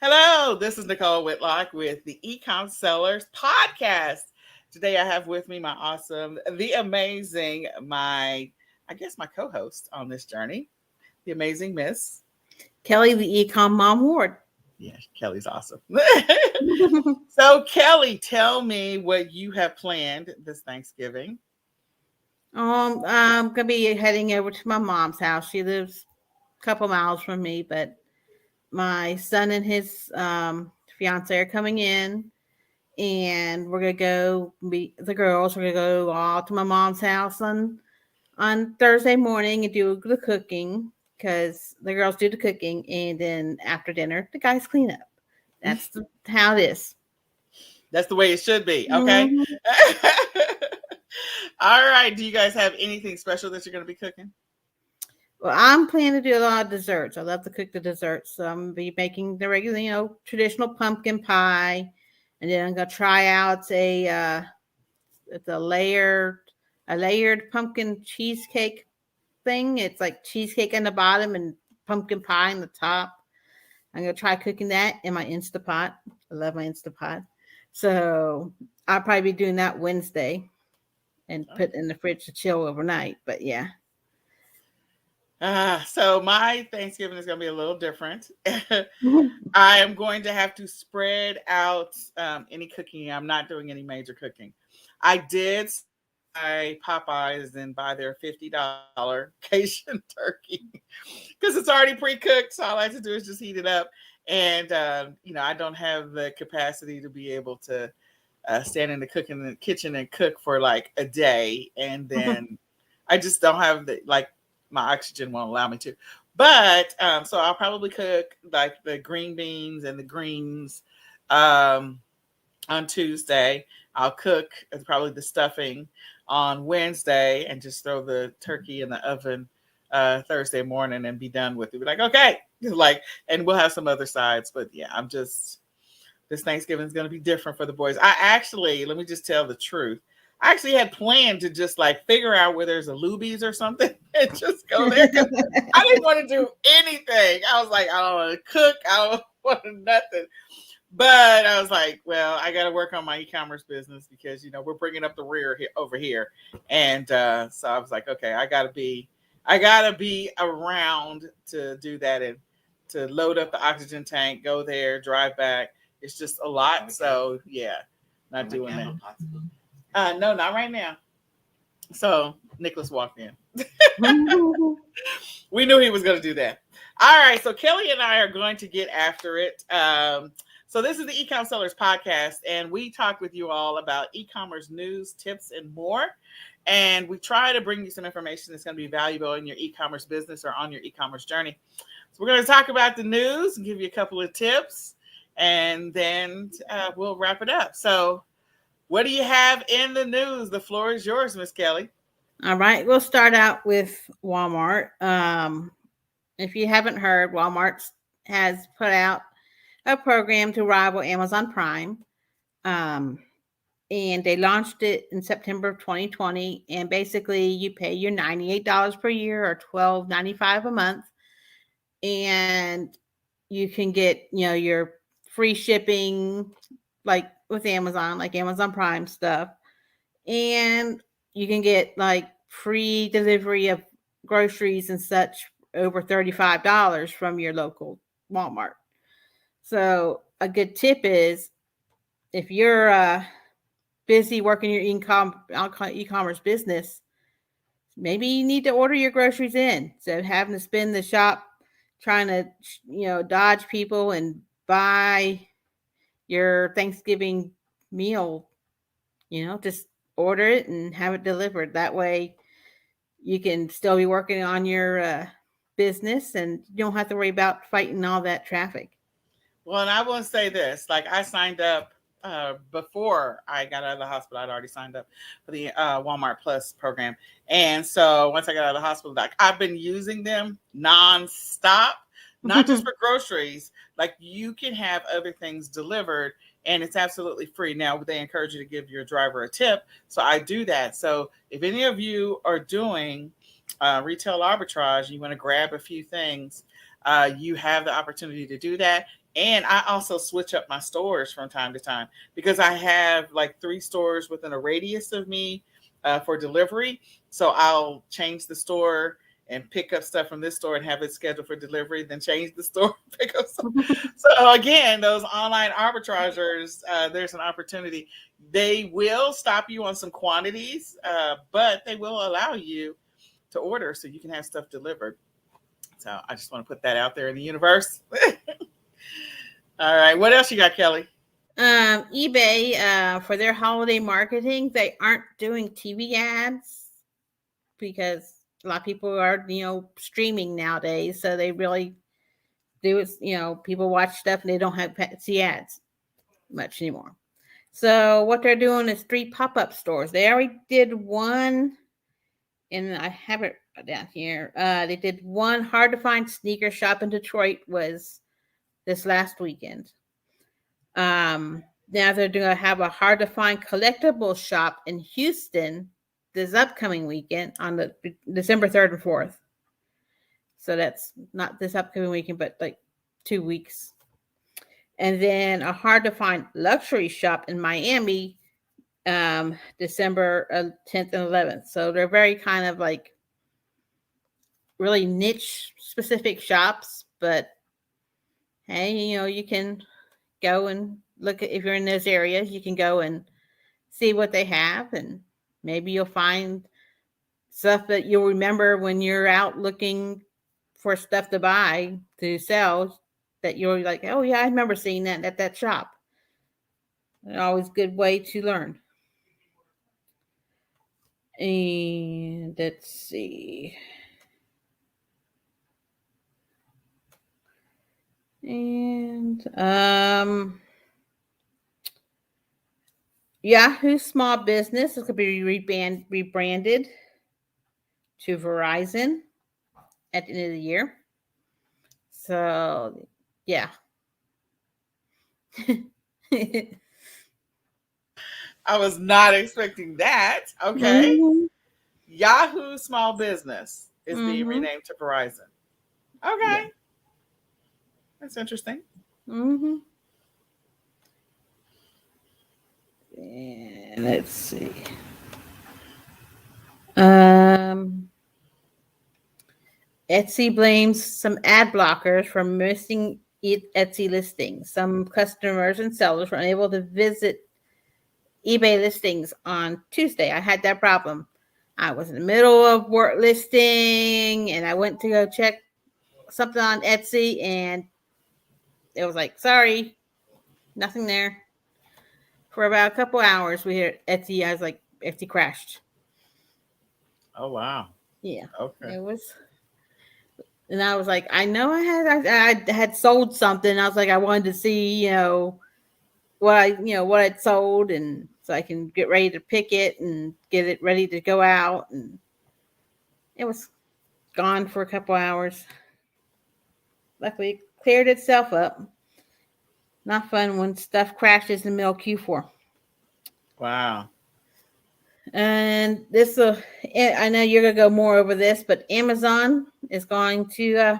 Hello, this is Nicole Whitlock with the eCom Sellers Podcast. Today I have with me my awesome, the amazing, my co-host on this journey, the amazing Miss Kelly, the eCom Mom Ward. Yeah, Kelly's awesome. So Kelly, tell me what you have planned this Thanksgiving. I'm gonna be heading over to my mom's house. She lives a couple miles from me, but my son and his fiance are coming in, and we're gonna go meet the girls. We're gonna go all to my mom's house on Thursday morning and do the cooking because the girls do the cooking, and then after dinner, the guys clean up. That's how it is. That's the way it should be. Okay. Mm-hmm. All right. Do you guys have anything special that you're going to be cooking? Well, I'm planning to do a lot of desserts. I love to cook the desserts. So I'm going to be making the regular, traditional pumpkin pie. And then I'm going to try out a layered pumpkin cheesecake thing. It's like cheesecake on the bottom and pumpkin pie on the top. I'm going to try cooking that in my Instapot. I love my Instapot. So I'll probably be doing that Wednesday and put in the fridge to chill overnight. But yeah. So my Thanksgiving is going to be a little different. I am going to have to spread out any cooking. I'm not doing any major cooking. I did buy Popeyes and buy their $50 Cajun turkey because it's already pre-cooked. So all I have to do is just heat it up. And, I don't have the capacity to be able to stand in the kitchen and cook for like a day. And then I just don't have my oxygen won't allow me to. But so I'll probably cook like the green beans and the greens on Tuesday. I'll cook probably the stuffing on Wednesday and just throw the turkey in the oven Thursday morning and be done with it. Be like, okay, and we'll have some other sides. But yeah, this Thanksgiving is going to be different for the boys. Let me just tell the truth. I actually had planned to just figure out where there's a Luby's or something and just go there. I didn't want to do anything. I was like, I don't want to cook. I don't want to nothing. But I was like, well, I got to work on my e-commerce business because, we're bringing up the rear over here. And so I was like, okay, I got to be around to do that and to load up the oxygen tank, go there, drive back. It's just a lot. So yeah, not doing that. No, not right now. So Nicholas walked in. We knew he was going to do that. All right. So Kelly and I are going to get after it. So this is the eCom Sellers Podcast, and we talk with you all about e-commerce news, tips, and more. And we try to bring you some information that's going to be valuable in your e-commerce business or on your e-commerce journey. So we're going to talk about the news and give you a couple of tips, and then we'll wrap it up. So what do you have in the news? The floor is yours, Miss Kelly. All right. We'll start out with Walmart. If you haven't heard, Walmart has put out a program to rival Amazon Prime. And they launched it in September of 2020. And basically you pay your $98 per year or $12.95 a month. And you can get, your free shipping, like with Amazon, like Amazon Prime stuff. And you can get free delivery of groceries and such over $35 from your local Walmart. So a good tip is if you're busy working your e-commerce business, maybe you need to order your groceries in. So having to spend the shop trying to, dodge people and buy your Thanksgiving meal, just order it and have it delivered. That way you can still be working on your business and you don't have to worry about fighting all that traffic. Well, and I will say this, I signed up before I got out of the hospital. I'd already signed up for the Walmart Plus program. And so once I got out of the hospital, I've been using them nonstop, not just for groceries. You can have other things delivered and it's absolutely free. Now, they encourage you to give your driver a tip. So I do that. So if any of you are doing retail arbitrage, you want to grab a few things, you have the opportunity to do that. And I also switch up my stores from time to time because I have like 3 stores within a radius of me for delivery. So I'll change the store and pick up stuff from this store and have it scheduled for delivery, then change the store, pick up some. So again, those online arbitragers, there's an opportunity. They will stop you on some quantities, but they will allow you to order so you can have stuff delivered. So I just want to put that out there in the universe. All right. What else you got, Kelly? eBay, for their holiday marketing, they aren't doing TV ads because a lot of people are, streaming nowadays. So they really do it. People watch stuff and they don't have see ads much anymore. So what they're doing is 3 pop-up stores. They already did one, and I have it down here. They did one hard to find sneaker shop in Detroit was this last weekend. Now they're going to have a hard to find collectible shop in Houston this upcoming weekend on the December 3rd and 4th. So that's not this upcoming weekend, but like 2 weeks. And then a hard to find luxury shop in Miami, December 10th and 11th. So they're very kind of like really niche specific shops, but hey, you can go and look at, if you're in those areas, you can go and see what they have, and maybe you'll find stuff that you'll remember when you're out looking for stuff to buy to sell, that you're like, oh yeah, I remember seeing that at that shop. Always good way to learn. And let's see. And Yahoo Small Business is going to be rebranded to Verizon at the end of the year. So, yeah. I was not expecting that. Okay. Mm-hmm. Yahoo Small Business is being renamed to Verizon. Okay. Yeah. That's interesting. Mm-hmm. And let's see. Etsy blames some ad blockers for missing Etsy listings. Some customers and sellers were unable to visit eBay listings on Tuesday. I had that problem. I was in the middle of work listing and I went to go check something on Etsy and it was like, sorry, nothing there. For about a couple hours, we heard Etsy. I was like, Etsy crashed. Oh wow. Yeah. Okay. It was, and I was like, I know I had sold something. I was like, I wanted to see, what I'd sold, and so I can get ready to pick it and get it ready to go out. And it was gone for a couple hours. Luckily, it cleared itself up. Not fun when stuff crashes in the middle of Q4. Wow. And this will, I know you're going to go more over this, but Amazon is going to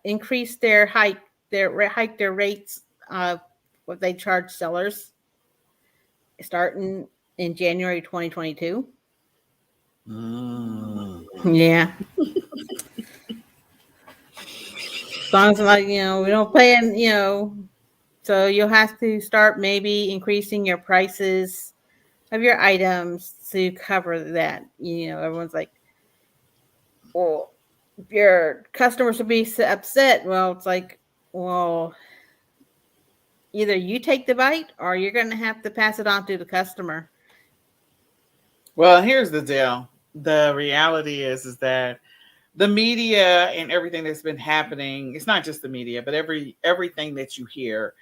increase hike their rates of what they charge sellers starting in January 2022. Yeah. As long as we don't pay them, so you'll have to start maybe increasing your prices of your items to cover that. Everyone's like, well, your customers will be upset. Well, it's like, well, either you take the bite or you're going to have to pass it on to the customer. Well, here's the deal. The reality is that the media and everything that's been happening, it's not just the media, but everything that you hear,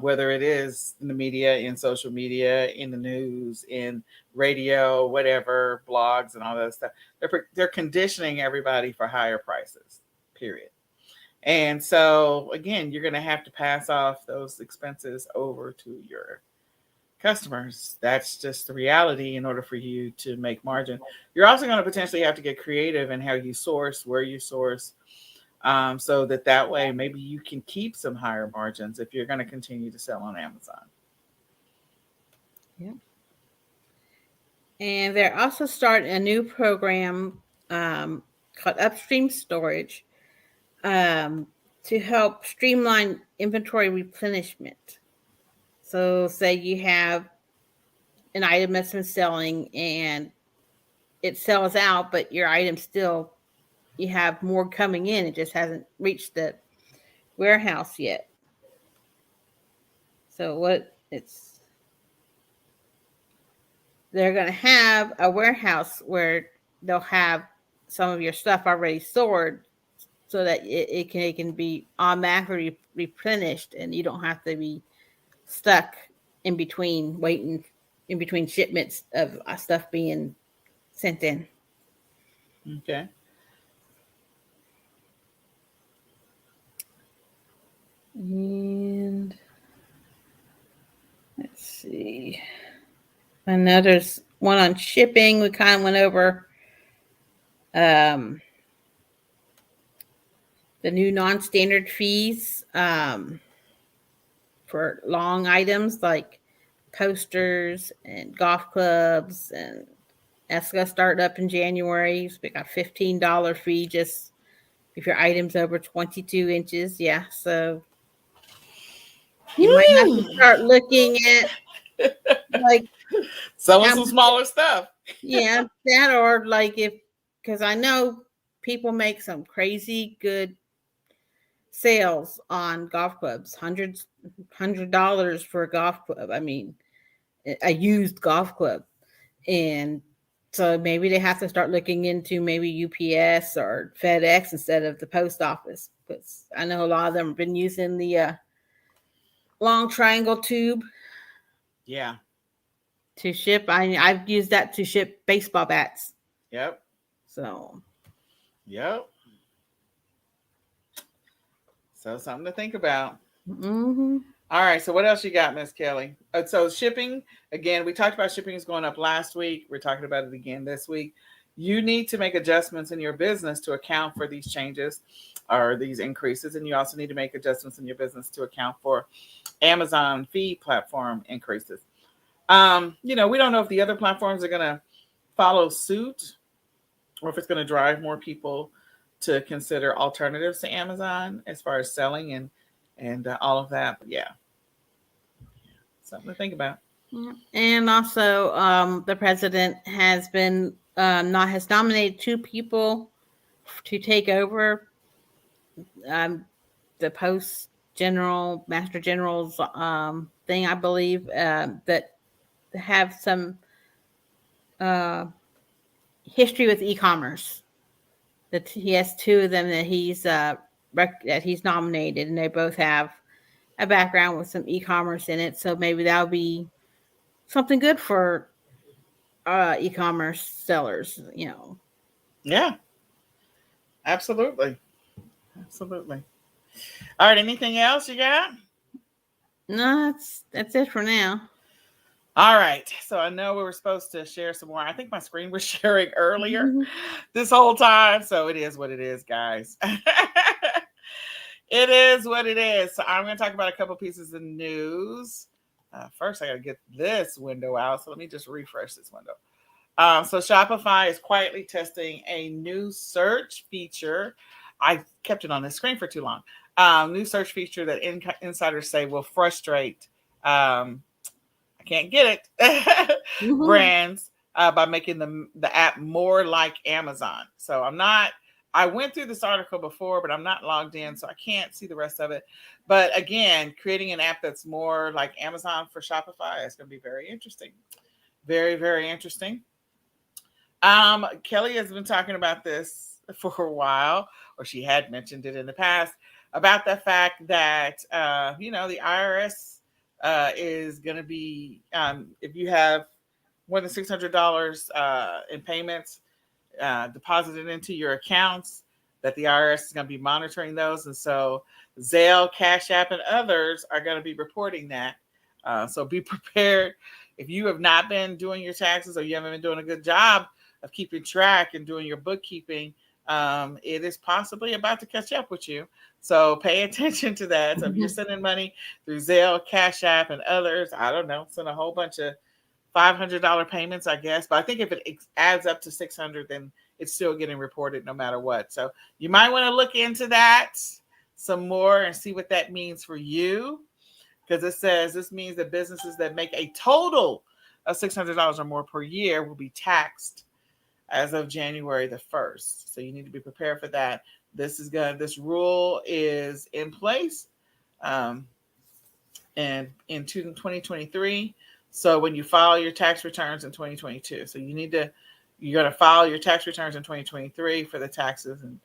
whether it is in the media, in social media, in the news, in radio, whatever, blogs and all that stuff, they're conditioning everybody for higher prices, period. And so, again, you're going to have to pass off those expenses over to your customers. That's just the reality in order for you to make margin. You're also going to potentially have to get creative in how you source, where you source, so that way maybe you can keep some higher margins if you're going to continue to sell on Amazon. Yeah. And they're also starting a new program called Upstream Storage to help streamline inventory replenishment. So, say you have an item that's been selling and it sells out, but your item still, you have more coming in. It just hasn't reached the warehouse yet. So, they're going to have a warehouse where they'll have some of your stuff already stored so that it can be automatically replenished and you don't have to be stuck in between waiting in between shipments of stuff being sent in. Okay. And let's see. I know there's one on shipping. We kind of went over the new non-standard fees for long items like coasters and golf clubs, and that's going to start up in January. So we got a $15 fee just if your item's over 22 inches. Yeah, so you might have to start looking at like selling some smaller stuff. Yeah, that or like because I know people make some crazy good sales on golf clubs, $100 for a golf club. I mean, a used golf club, and so maybe they have to start looking into maybe UPS or FedEx instead of the post office, because I know a lot of them have been using the long triangle tube. Yeah. To ship, I've used that to ship baseball bats. Yep. So. Yep. So something to think about. Mm-hmm. All right. So what else you got, Miss Kelly? So shipping, again, we talked about shipping is going up last week. We're talking about it again this week. You need to make adjustments in your business to account for these changes or these increases. And you also need to make adjustments in your business to account for Amazon fee platform increases. We don't know if the other platforms are going to follow suit or if it's going to drive more people to consider alternatives to Amazon as far as selling and all of that. But yeah, something to think about. And also, the president has has nominated 2 people to take over the post master general's thing, I believe, that have some history with e-commerce. That he has 2 of them that he's nominated, and they both have a background with some e-commerce in it. So maybe that'll be something good for e-commerce sellers. Yeah, absolutely. Absolutely. All right. Anything else you got? No, that's it for now. All right. So I know we were supposed to share some more. I think my screen was sharing earlier this whole time. So it is what it is, guys. It is what it is. So I'm going to talk about a couple pieces of news. First, I got to get this window out. So let me just refresh this window. So Shopify is quietly testing a new search feature. I kept it on the screen for too long. New search feature that insiders say will frustrate, I can't get it, brands by making the app more like Amazon. So I went through this article before, but I'm not logged in, so I can't see the rest of it. But again, creating an app that's more like Amazon for Shopify is going to be very interesting. Very, very interesting. Kelly has been talking about this for a while, or she had mentioned it in the past, about the fact that, the IRS is going to be, if you have more than $600 in payments deposited into your accounts, that the IRS is going to be monitoring those. And so Zelle, Cash App, and others are going to be reporting that So be prepared. If you have not been doing your taxes or you haven't been doing a good job of keeping track and doing your bookkeeping, it is possibly about to catch up with you. So pay attention to that. So if you're sending money through Zelle, Cash App, and others, I don't know, send a whole bunch of $500 payments, I guess. But I think if it adds up to 600, then it's still getting reported no matter what. So you might want to look into that some more and see what that means for you. Because it says this means that businesses that make a total of $600 or more per year will be taxed as of January the 1st. So you need to be prepared for that. This rule is in place and in 2023. So when you file your tax returns in 2022, so you're going to file your tax returns in 2023 for the taxes and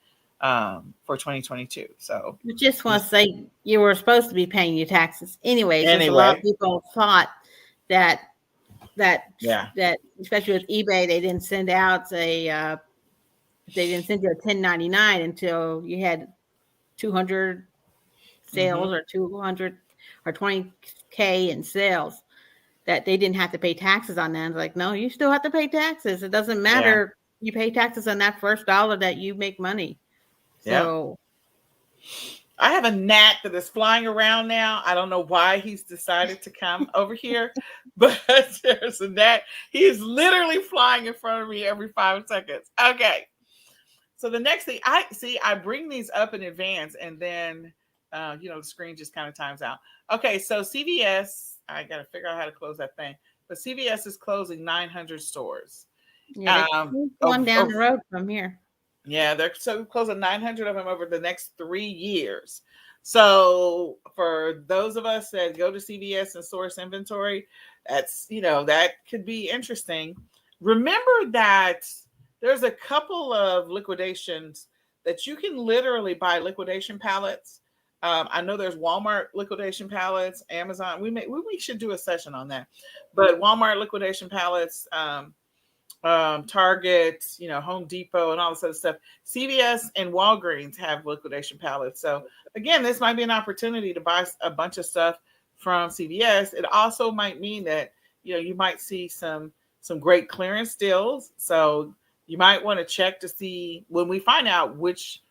for 2022. So I just want to say you were supposed to be paying your taxes anyways. Because a lot of people thought that especially with eBay, they didn't send you a 1099 until you had 200 sales or 200 or 20K in sales, that they didn't have to pay taxes on that. It's like, no, you still have to pay taxes. It doesn't matter. Yeah. You pay taxes on that first dollar that you make money. So I have a gnat that is flying around now. I don't know why he's decided to come over here, but there's a gnat. He is literally flying in front of me every 5 seconds. Okay. So the next thing I bring these up in advance and then, the screen just kind of times out. Okay. So CVS, I got to figure out how to close that thing, but CVS is closing 900 stores. Yeah, one down the road from here. Yeah, they're closing 900 of them over the next 3 years. So for those of us that go to CVS and source inventory, that's, that could be interesting. Remember that there's a couple of liquidations that you can literally buy liquidation pallets. I know there's Walmart liquidation pallets, Amazon. We should do a session on that. But Walmart liquidation pallets, Target, Home Depot, and all this other stuff. CVS and Walgreens have liquidation pallets. So again, this might be an opportunity to buy a bunch of stuff from CVS. It also might mean that you might see some great clearance deals. So you might want to check to see when we find out which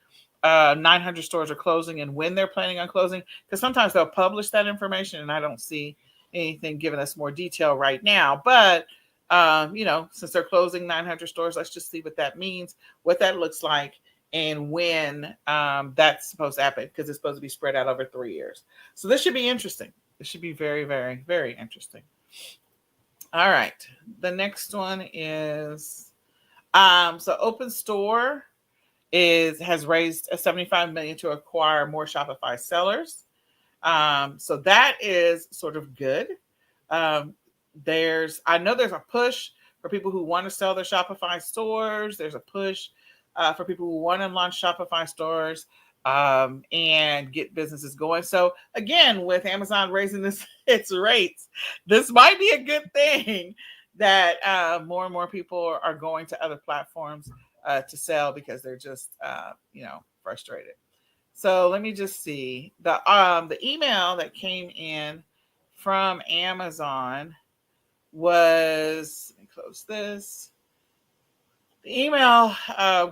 900 stores are closing and when they're planning on closing, because sometimes they'll publish that information and I don't see anything giving us more detail right now. But since they're closing 900 stores, let's just see what that means, what that looks like, and when that's supposed to happen, because it's supposed to be spread out over 3 years. So this should be interesting. This should be very, very, very interesting. All right. The next one is, so Open Store has raised $75 million to acquire more Shopify sellers. So that is sort of good. I know there's a push for people who want to sell their Shopify stores. There's a push for people who want to launch Shopify stores and get businesses going. So again, with Amazon raising its rates, this might be a good thing that more and more people are going to other platforms to sell because they're just frustrated. So let me just see the email that came in from Amazon was, let me close this. The email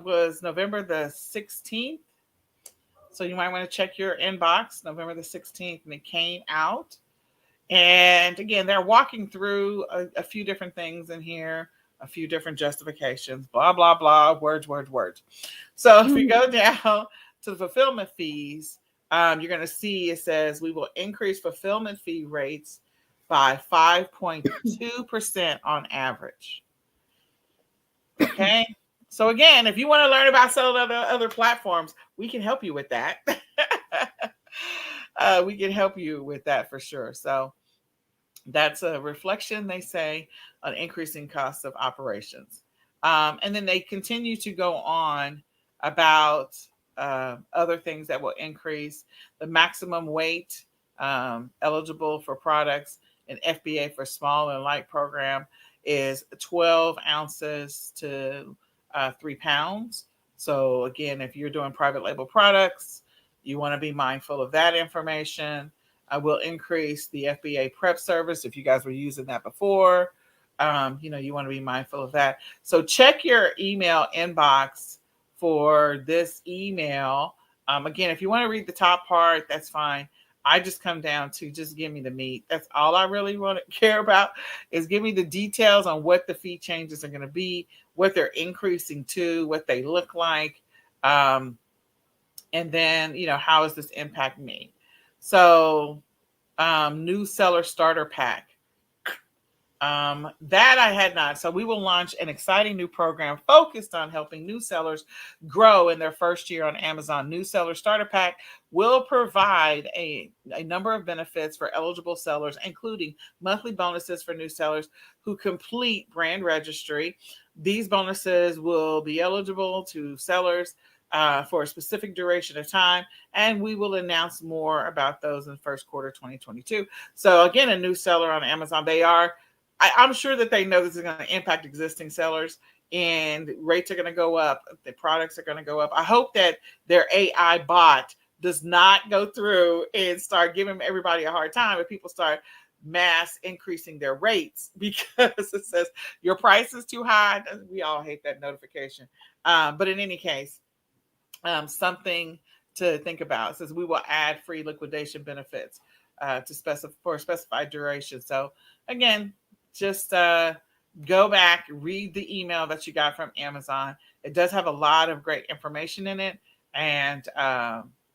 was November the 16th. So you might want to check your inbox, November the 16th, and it came out. And again, they're walking through a few different things in here, a few different justifications, blah, blah, blah, words. So if you go down to the fulfillment fees, you're going to see it says we will increase fulfillment fee rates by 5.2% on average. Okay. So again, if you want to learn about selling other platforms, we can help you with that. We can help you with that for sure. So that's a reflection, they say, on increasing costs of operations. And then they continue to go on about other things that will increase the maximum weight eligible for products in FBA for small and light program is 12 ounces to 3 pounds. So again, if you're doing private label products, you want to be mindful of that information. I will increase the FBA prep service if you guys were using that before. You want to be mindful of that. So check your email inbox for this email. Again, if you want to read the top part, that's fine. I just come down to just give me the meat. That's all I really want to care about, is give me the details on what the fee changes are going to be, what they're increasing to, what they look like. And then, how is this impacting me? So, new seller starter pack. That I had not. So we will launch an exciting new program focused on helping new sellers grow in their first year on Amazon. New Seller Starter Pack will provide a number of benefits for eligible sellers, including monthly bonuses for new sellers who complete brand registry. These bonuses will be eligible to sellers for a specific duration of time, and we will announce more about those in the first quarter 2022. So again, a new seller on Amazon, I'm sure that they know this is going to impact existing sellers, and rates are going to go up. The products are going to go up. I hope that their AI bot does not go through and start giving everybody a hard time if people start mass increasing their rates because it says your price is too high. We all hate that notification. But in any case, something to think about. It says we will add free liquidation benefits for a specified duration. So again, just go back, read the email that you got from Amazon. It does have a lot of great information in it, and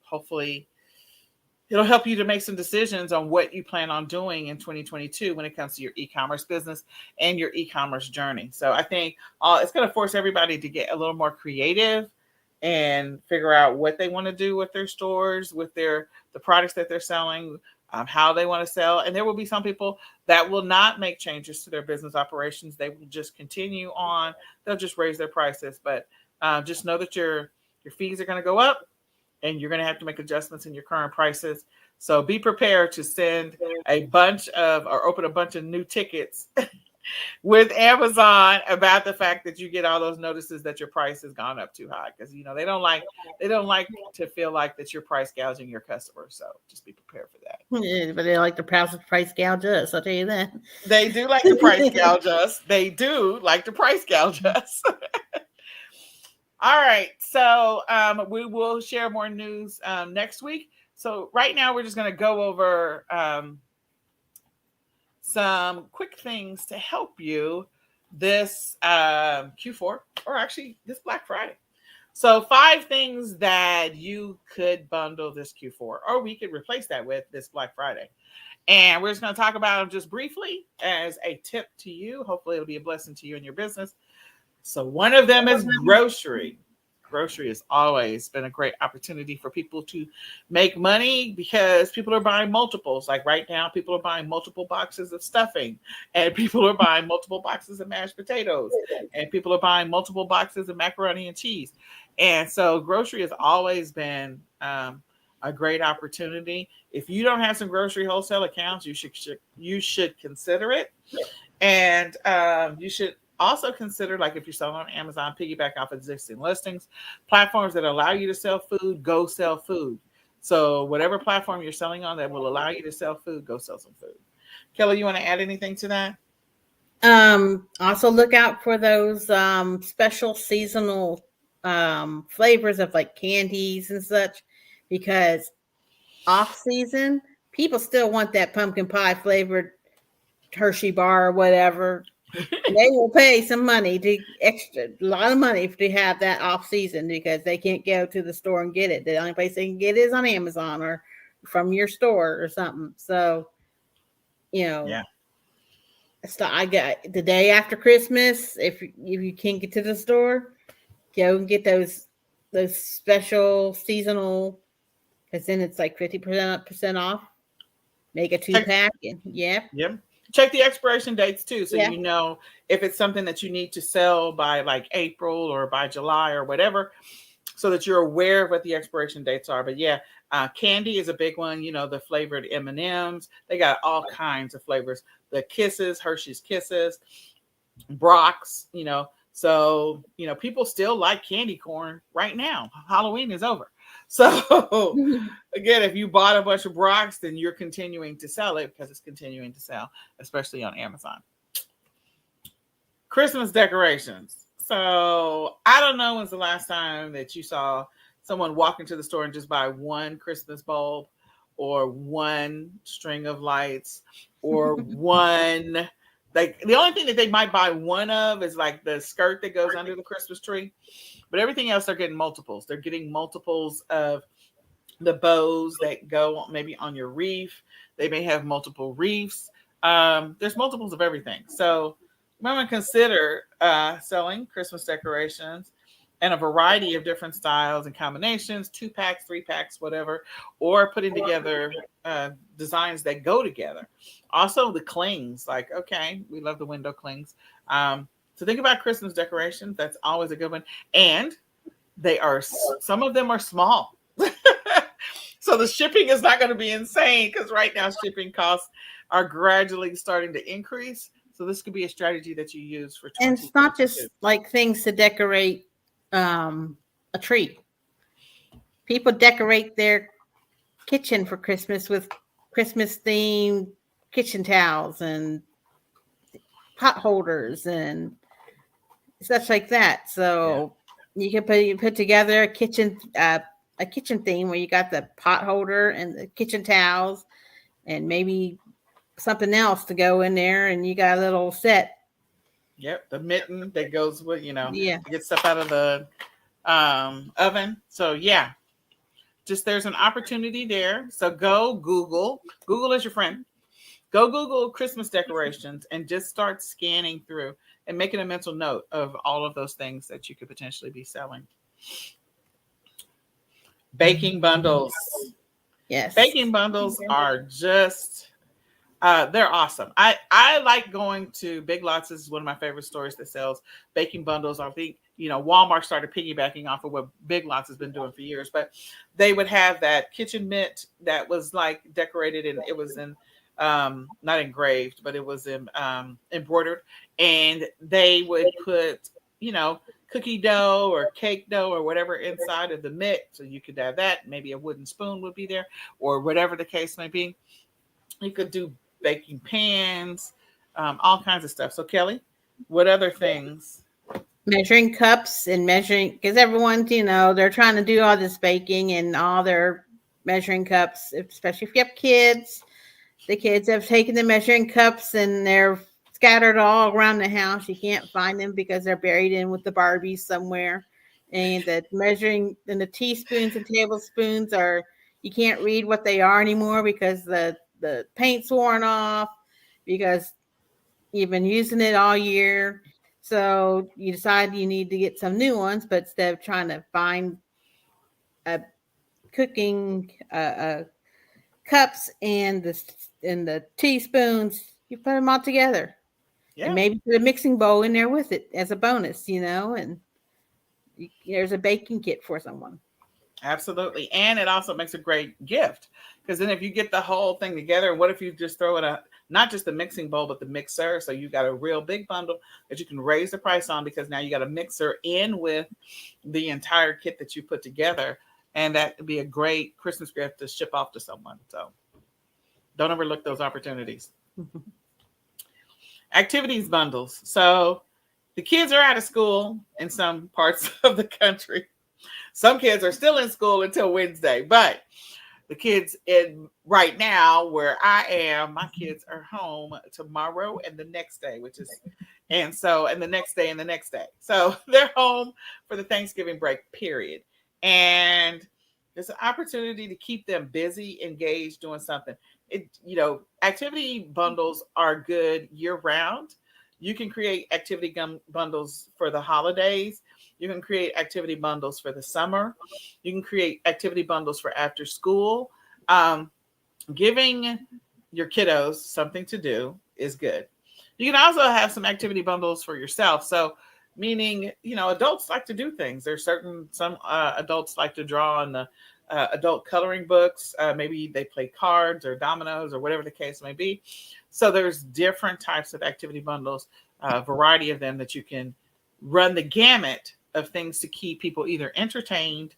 hopefully it'll help you to make some decisions on what you plan on doing in 2022 when it comes to your e-commerce business and your e-commerce journey. So I think it's going to force everybody to get a little more creative and figure out what they want to do with their stores, with the products that they're selling, how they want to sell. And there will be some people that will not make changes to their business operations. They will just continue on. They'll just raise their prices. But just know that your fees are going to go up, and you're going to have to make adjustments in your current prices. So be prepared to send open a bunch of new tickets with Amazon about the fact that you get all those notices that your price has gone up too high, because they don't like to feel like that you're price gouging your customers. So just be prepared for that. Yeah, but they like to price gouge us. I'll tell you that. They do like to price gouge us. They do like to price gouge us. All right. So we will share more news next week. So right now we're just going to go over some quick things to help you this Q4, or actually this Black Friday. So 5 things that you could bundle this Q4, or we could replace that with this Black Friday. And we're just going to talk about them just briefly as a tip to you. Hopefully it'll be a blessing to you and your business. So one of them is grocery. Grocery has always been a great opportunity for people to make money because people are buying multiples. Like right now, people are buying multiple boxes of stuffing, and people are buying multiple boxes of mashed potatoes, and people are buying multiple boxes of macaroni and cheese. And so grocery has always been a great opportunity. If you don't have some grocery wholesale accounts, you should consider it. And you should also consider, like if you're selling on Amazon, piggyback off existing listings. Platforms that allow you to sell food, go sell food. So whatever platform you're selling on that will allow you to sell food, go sell some food. Kelly, you want to add anything to that? Also look out for those special seasonal flavors of like candies and such, because off season people still want that pumpkin pie flavored Hershey bar or whatever. They will pay some money, a lot of money to have that off season, because they can't go to the store and get it. The only place they can get it is on Amazon or from your store or something. So, Yeah. So I got the day after Christmas. If you can't get to the store, go and get those special seasonal, because then it's like 50% off. Make a 2-pack, and Yep. Check the expiration dates too, so you know if it's something that you need to sell by like April or by July or whatever, so that you're aware of what the expiration dates are. But candy is a big one. The flavored M&Ms. They got all kinds of flavors. The Kisses, Hershey's Kisses, Brock's. So people still like candy corn right now. Halloween is over. So again, if you bought a bunch of Brocs, then you're continuing to sell it because it's continuing to sell, especially on Amazon. Christmas decorations. So I don't know when's the last time that you saw someone walk into the store and just buy one Christmas bulb or one string of lights or one, like the only thing that they might buy one of is like the skirt that goes under the Christmas tree. But everything else, they're getting multiples. They're getting multiples of the bows that go maybe on your wreath. They may have multiple wreaths. There's multiples of everything. So you might want to consider selling Christmas decorations and a variety of different styles and combinations, 2-packs, 3-packs, whatever, or putting together designs that go together. Also the clings, like, okay, we love the window clings. So think about Christmas decorations. That's always a good one. And they are, some of them are small. So the shipping is not going to be insane because right now shipping costs are gradually starting to increase. So this could be a strategy that you use for 2022. And it's not just like things to decorate a tree. People decorate their kitchen for Christmas with Christmas themed kitchen towels and pot holders and such like that. So you can put together a kitchen theme where you got the pot holder and the kitchen towels and maybe something else to go in there, and you got a little set. Yep, the mitten that goes with, Yeah. get stuff out of the oven. So yeah, just there's an opportunity there. So go Google. Google is your friend. Go Google Christmas decorations and just start scanning through and making a mental note of all of those things that you could potentially be selling. Baking bundles. Yes. Baking bundles are just, they're awesome. I like going to Big Lots. This is one of my favorite stores that sells baking bundles. I think, Walmart started piggybacking off of what Big Lots has been doing for years, but they would have that kitchen mitt that was like decorated, and it was in, not engraved, but it was in, embroidered, and they would put, cookie dough or cake dough or whatever inside of the mitt. So you could have that. Maybe a wooden spoon would be there, or whatever the case may be. You could do baking pans, all kinds of stuff. So Kelly, what other things? Measuring cups and measuring, because everyone's, they're trying to do all this baking and all their measuring cups, especially if you have kids. The kids have taken the measuring cups and they're scattered all around the house. You can't find them because they're buried in with the Barbies somewhere. And the measuring and the teaspoons and tablespoons you can't read what they are anymore because the paint's worn off because you've been using it all year. So you decide you need to get some new ones, but instead of trying to find a cooking cups and the teaspoons, you put them all together. Yeah. And maybe put a mixing bowl in there with it as a bonus, and there's a baking kit for someone. Absolutely. And it also makes a great gift, because then if you get the whole thing together, what if you just throw in not just the mixing bowl, but the mixer? So you got a real big bundle that you can raise the price on, because now you got a mixer in with the entire kit that you put together. And that would be a great Christmas gift to ship off to someone. So don't overlook those opportunities. Activities bundles. So the kids are out of school in some parts of the country. Some kids are still in school until Wednesday, but the kids right now where I am, my kids are home tomorrow and the next day, and the next day and the next day. So they're home for the Thanksgiving break period. And there's an opportunity to keep them busy, engaged, doing something. Activity bundles are good year round. You can create activity bundles for the holidays. You can create activity bundles for the summer. You can create activity bundles for after school. Giving your kiddos something to do is good. You can also have some activity bundles for yourself. So meaning, adults like to do things. There's some adults like to draw in the adult coloring books. Maybe they play cards or dominoes or whatever the case may be. So there's different types of activity bundles, a variety of them that you can run the gamut of things to keep people either entertained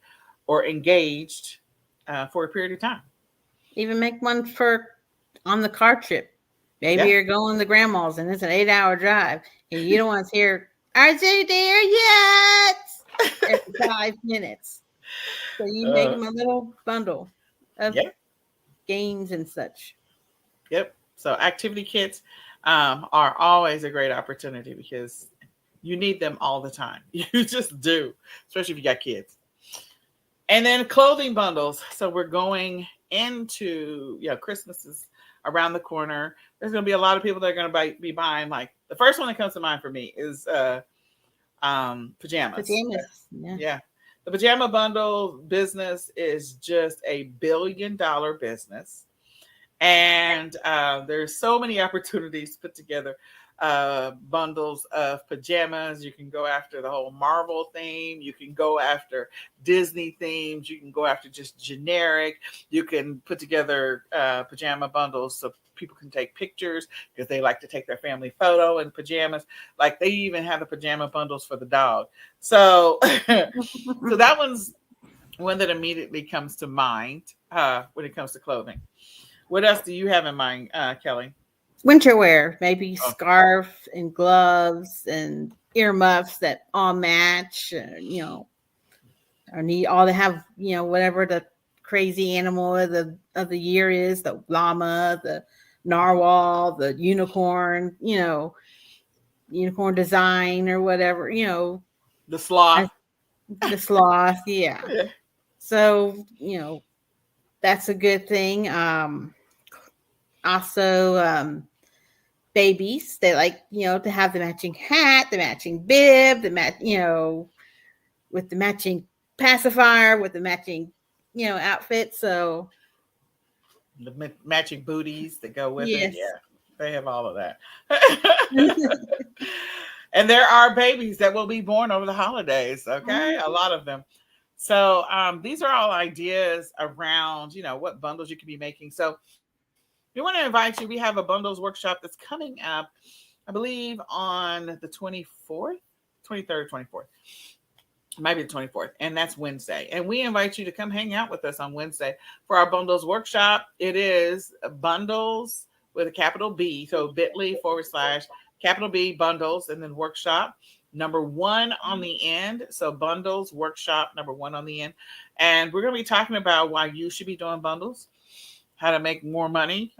or engaged for a period of time. Even make one for on the car trip. Maybe Yeah. you're going to grandma's and it's an 8-hour drive, and you don't want to hear, "Are you there yet?" every 5 minutes. So you make Uh, them a little bundle of yeah. games and such. Yep. So activity kits are always a great opportunity because you need them all the time. You just do, especially if you got kids. And then clothing bundles. So we're going into, Christmas is around the corner. There's going to be a lot of people that are going to be buying. Like the first one that comes to mind for me is pajamas. Pajamas. Yeah. Yeah. The pajama bundle business is just $1 billion business. And there's so many opportunities put together bundles of pajamas. You can go after the whole Marvel theme. You can go after Disney themes. You can go after just generic. You can put together pajama bundles so people can take pictures because they like to take their family photo in pajamas. Like they even have the pajama bundles for the dog. So, so that one's one that immediately comes to mind when it comes to clothing. What else do you have in mind, Kelly? Winter wear, maybe Oh, scarf and gloves and earmuffs that all match, or need all to have, whatever the crazy animal of the year is, the llama, the narwhal, the unicorn, unicorn design or whatever, the sloth. the sloth, yeah. Yeah. So, that's a good thing. Also, babies, they like, to have the matching hat, the matching bib, with the matching pacifier, with the matching, outfit. So, The matching booties that go with it. yes. Yeah, they have all of that. And there are babies that will be born over the holidays. Okay, a lot of them. So these are all ideas around, what bundles you can be making. So we want to invite you. We have a bundles workshop that's coming up, I believe, on the 24th, 23rd, 24th. Might be the 24th, and that's Wednesday. And we invite you to come hang out with us on Wednesday for our bundles workshop. It is bundles with a capital B, so bit.ly/capital B bundles, and then workshop number one on the end. So bundles workshop number one on the end. And we're going to be talking about why you should be doing bundles, how to make more money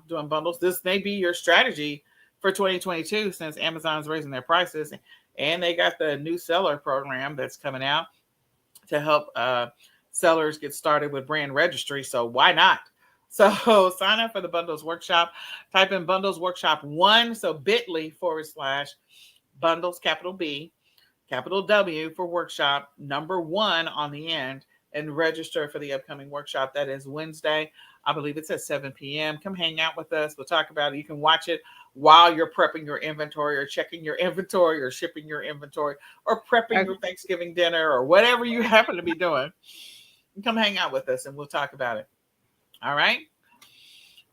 doing bundles. This may be your strategy for 2022 since Amazon's raising their prices and they got the new seller program that's coming out to help sellers get started with brand registry. So why not? So sign up for the bundles workshop. Type in bundles workshop 1. So bit.ly/bundles, capital B, capital W for workshop, number 1 on the end, and register for the upcoming workshop. That is Wednesday. I believe it's at 7 p.m. Come hang out with us. We'll talk about it. You can watch it while you're prepping your inventory or checking your inventory or shipping your inventory or prepping your Thanksgiving dinner or whatever you happen to be doing. Come hang out with us and we'll talk about it. All right.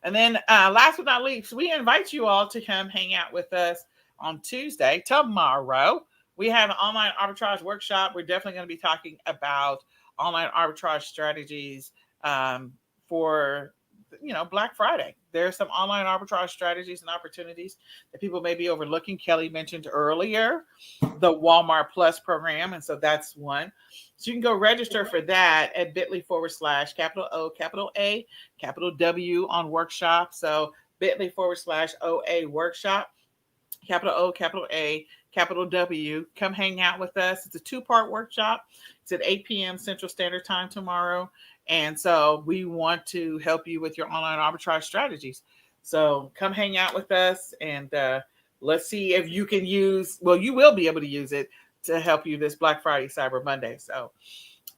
And then last but not least, we invite you all to come hang out with us on Tuesday, tomorrow. We have an online arbitrage workshop. We're definitely going to be talking about online arbitrage strategies for Black Friday. There's some online arbitrage strategies and opportunities that people may be overlooking. Kelly mentioned earlier the Walmart Plus program, and so that's one. So you can go register for that at bit.ly/capital O, capital A, capital W on workshop. So bit.ly/OA workshop, capital O, capital A, capital W. Come hang out with us. It's a 2-part workshop. It's at 8 p.m. Central Standard Time tomorrow. And so we want to help you with your online arbitrage strategies. So come hang out with us and let's see if you can you will be able to use it to help you this Black Friday, Cyber Monday. So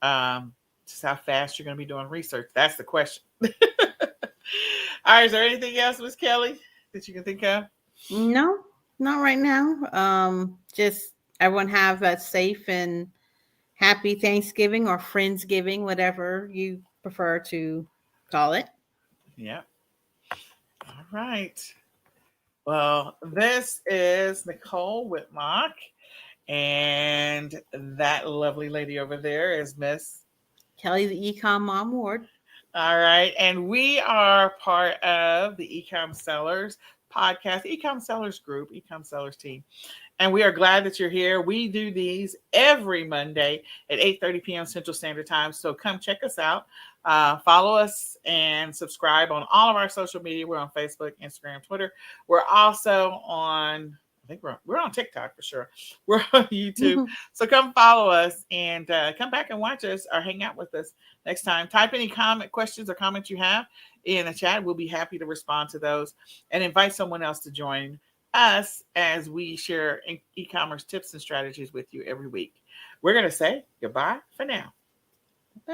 just how fast you're going to be doing research. That's the question. All right. Is there anything else, Miss Kelly, that you can think of? No, not right now. Just everyone have a safe and happy Thanksgiving or Friendsgiving, whatever you prefer to call it. Yeah. All right. Well, this is Nicole Whitlock, and that lovely lady over there is Miss Kelly, the eCom Mom Ward. All right. And we are part of the eCom Sellers podcast, eCom Sellers group, eCom Sellers team. And we are glad that you're here. We do these every Monday at 8:30 p.m. Central Standard Time. So come check us out. Follow us and subscribe on all of our social media. We're on Facebook, Instagram, Twitter. We're also on, I think we're on TikTok for sure. We're on YouTube. So come follow us and come back and watch us or hang out with us next time. Type any questions or comments you have in the chat. We'll be happy to respond to those and invite someone else to join us as we share e-commerce tips and strategies with you every week. We're going to say goodbye for now.